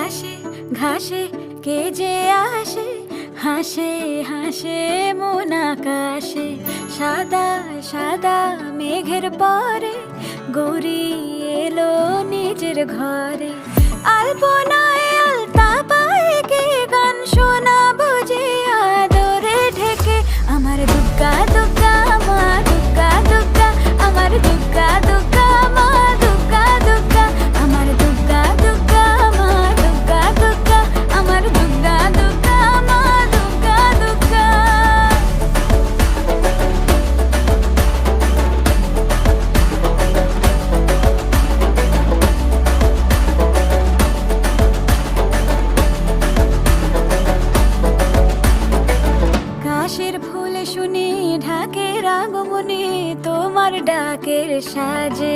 ঘাসে ঘাসে কে যে আসে, হাসে হাসে মন আকাশে। সাদা সাদা মেঘের পরে গৌরী এলো নিজের ঘরে। আলপনায় আলতা পায়ে কে গান শোনাবো যে আদরে ঢেকে। আমার দুগ্গা দুগ্গা মা দুগ্গা দুগ্গা, আমার দুগ্গা দুগ্গা মা দুগ্গা দুগ্গা, আমার দুগ্গা দুগ্গা মা দুগ্গা দুগ্গা, আমার দুগ্গা দুগ্গা মা দুগ্গা দুগ্গা। কাশের ফুলে শুনি ঢাকের আগমনে, তোমার ডাকের সাজে